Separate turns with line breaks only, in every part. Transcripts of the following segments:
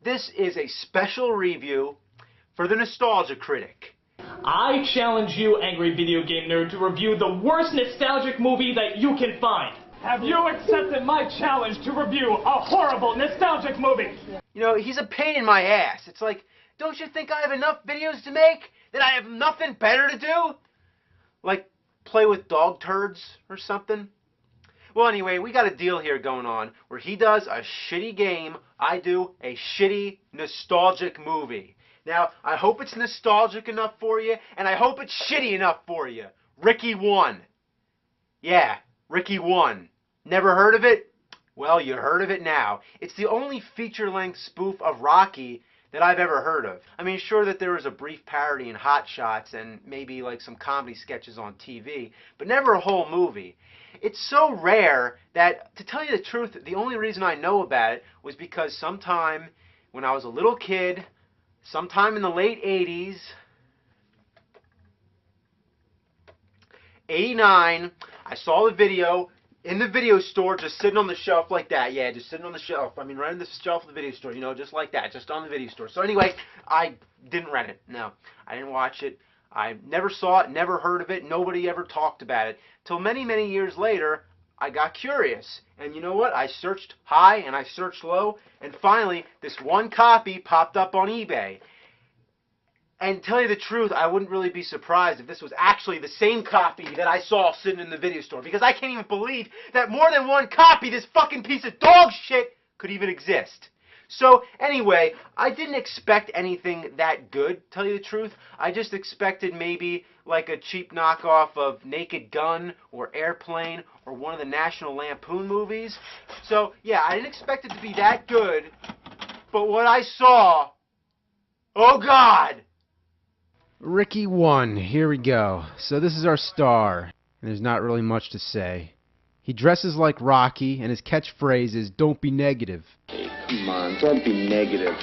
This is a special review for the Nostalgia Critic.
I challenge you, angry video game nerd, to review the worst nostalgic movie that you can find. Have you accepted my challenge to review a horrible nostalgic movie?
You know, he's a pain in my ass. It's like, don't you think I have enough videos to make? That I have nothing better to do? Like, play with dog turds or something? Well, anyway, we got a deal here going on where he does a shitty game, I do a shitty nostalgic movie. Now, I hope it's nostalgic enough for you, and I hope it's shitty enough for you. Ricky 1. Yeah, Ricky 1. Never heard of it? Well, you heard of it now. It's the only feature-length spoof of Rocky that I've ever heard of. I mean, sure that there was a brief parody in Hot Shots and maybe like some comedy sketches on TV, but never a whole movie. It's so rare that, to tell you the truth, the only reason I know about it was because sometime when I was a little kid, sometime in the late 80s, 89, I saw the video in the video store, just sitting on the shelf like that. Yeah, just sitting on the shelf. I mean, right on the shelf of the video store, you know, just like that, just on the video store. So anyway, I didn't rent it. No, I didn't watch it. I never saw it, never heard of it. Nobody ever talked about it. Till many, many years later, I got curious. And you know what? I searched high and I searched low. And finally, this one copy popped up on eBay. And tell you the truth, I wouldn't really be surprised if this was actually the same copy that I saw sitting in the video store. Because I can't even believe that more than one copy, this fucking piece of dog shit, could even exist. So, anyway, I didn't expect anything that good, tell you the truth. I just expected maybe like a cheap knockoff of Naked Gun or Airplane or one of the National Lampoon movies. So, yeah, I didn't expect it to be that good. But what I saw, oh God! Ricky 1, here we go. So this is our star, and there's not really much to say. He dresses like Rocky, and his catchphrase is, "Don't be negative."
Hey, come on, don't be negative.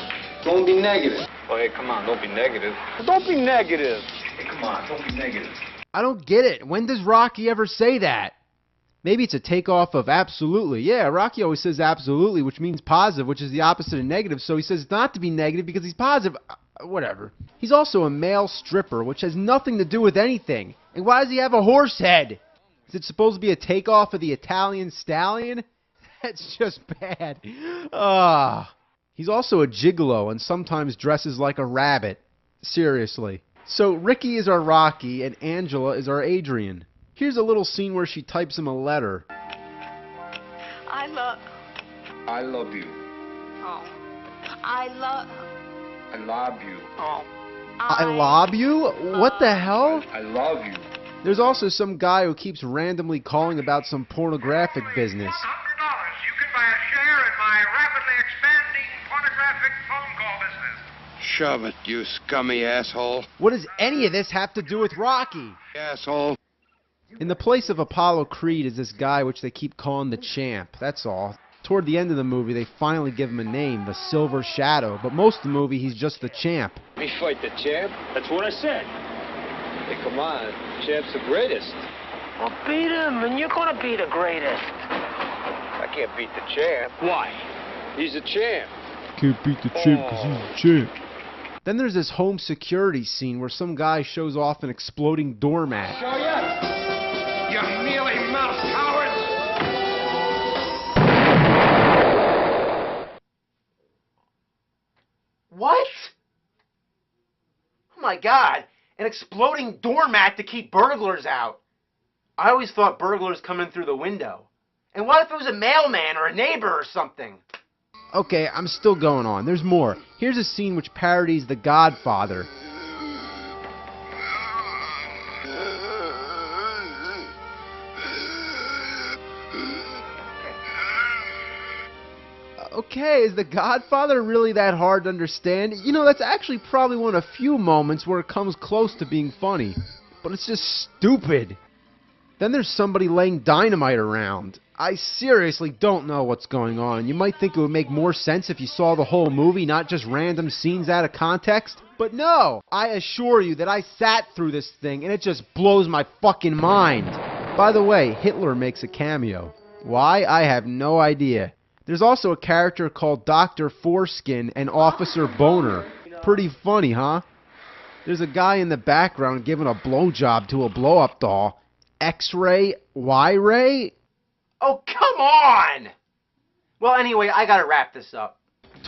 Don't be negative. Oh, hey, come on, don't be negative. Don't be negative. Hey, come on, don't be negative.
I don't get it. When does Rocky ever say that? Maybe it's a takeoff of absolutely. Yeah, Rocky always says absolutely, which means positive, which is the opposite of negative. So he says not to be negative because he's positive. Whatever. He's also a male stripper, which has nothing to do with anything. And why does he have a horse head? Is it supposed to be a takeoff of the Italian stallion? That's just bad. He's also a gigolo and sometimes dresses like a rabbit. Seriously. So Ricky is our Rocky and Angela is our Adrian. Here's a little scene where she types him a letter.
I love
you.
Oh. I love
you.
Oh.
I lob you? What the hell?
I love you.
There's also some guy who keeps randomly calling about some pornographic business.
$100. You can buy a share in my rapidly expanding pornographic phone call business.
Shove it, you scummy asshole.
What does any of this have to do with Rocky?
Asshole.
In the place of Apollo Creed is this guy which they keep calling the Champ, that's all. Toward the end of the movie, they finally give him a name, the Silver Shadow, but most of the movie, he's just the Champ.
Me fight the champ?
That's what I said.
Hey, come on, champ's the greatest.
Well, beat him, and you're gonna be the greatest.
I can't beat the champ.
Why?
He's a champ.
Can't beat the champ because he's the champ. Then there's this home security scene where some guy shows off an exploding doormat.
Show ya? You mealy-mouthed cowards!
What? Oh my God, an exploding doormat to keep burglars out. I always thought burglars come in through the window. And what if it was a mailman or a neighbor or something? Okay, I'm still going on. There's more. Here's a scene which parodies The Godfather. Okay, is The Godfather really that hard to understand? You know, that's actually probably one of the few moments where it comes close to being funny. But it's just stupid. Then there's somebody laying dynamite around. I seriously don't know what's going on. You might think it would make more sense if you saw the whole movie, not just random scenes out of context. But no! I assure you that I sat through this thing and it just blows my fucking mind. By the way, Hitler makes a cameo. Why? I have no idea. There's also a character called Dr. Foreskin and Officer Boner. Pretty funny, huh? There's a guy in the background giving a blowjob to a blow-up doll. X-ray? Y-ray? Oh, come on! Well, anyway, I gotta wrap this up.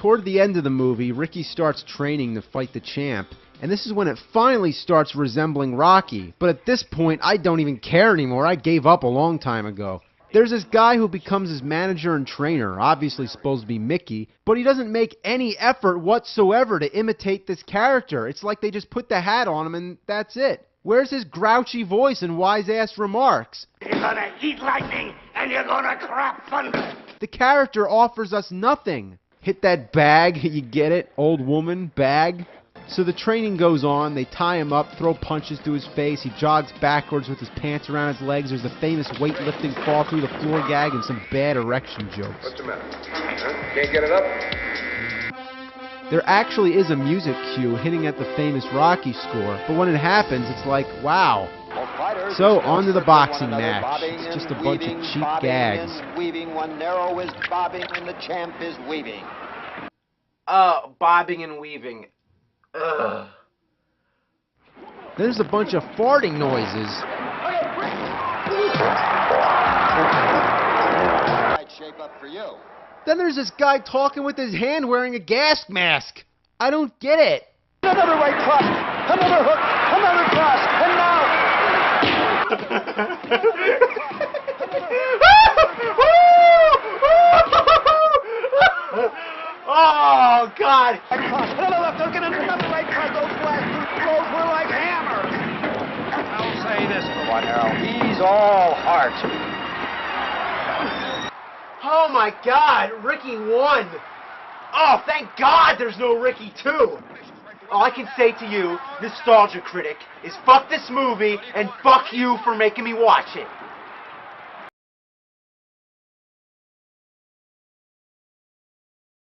Toward the end of the movie, Ricky starts training to fight the champ, and this is when it finally starts resembling Rocky. But at this point, I don't even care anymore. I gave up a long time ago. There's this guy who becomes his manager and trainer, obviously supposed to be Mickey, but he doesn't make any effort whatsoever to imitate this character. It's like they just put the hat on him and that's it. Where's his grouchy voice and wise-ass remarks?
You're gonna eat lightning, and you're gonna crap thunder.
The character offers us nothing. Hit that bag, you get it? Old woman, bag. So the training goes on, they tie him up, throw punches to his face, he jogs backwards with his pants around his legs, there's a famous weightlifting fall through the floor gag and some bad erection jokes.
What's the matter? Huh? Can't get it up?
There actually is a music cue hitting at the famous Rocky score, but when it happens, it's like, wow. So, on to the boxing match. It's just a bunch of cheap gags.
Weaving, one narrow is bobbing and the champ is weaving.
Bobbing and weaving. Ugh. There's a bunch of farting noises.
Right shape up for you.
Then there's this guy talking with his hand wearing a gas mask. I don't get it.
Another right cross, another hook, another cross, and now.
Oh, God.
Right cross, another left hook, and another right cross. Those last two throws were like hammers.
I'll say this for one, Harold. He's all heart.
Oh, my God. Ricky won. Oh, thank God there's no Ricky 2. All I can say to you, Nostalgia Critic, is fuck this movie and fuck you for making me watch it.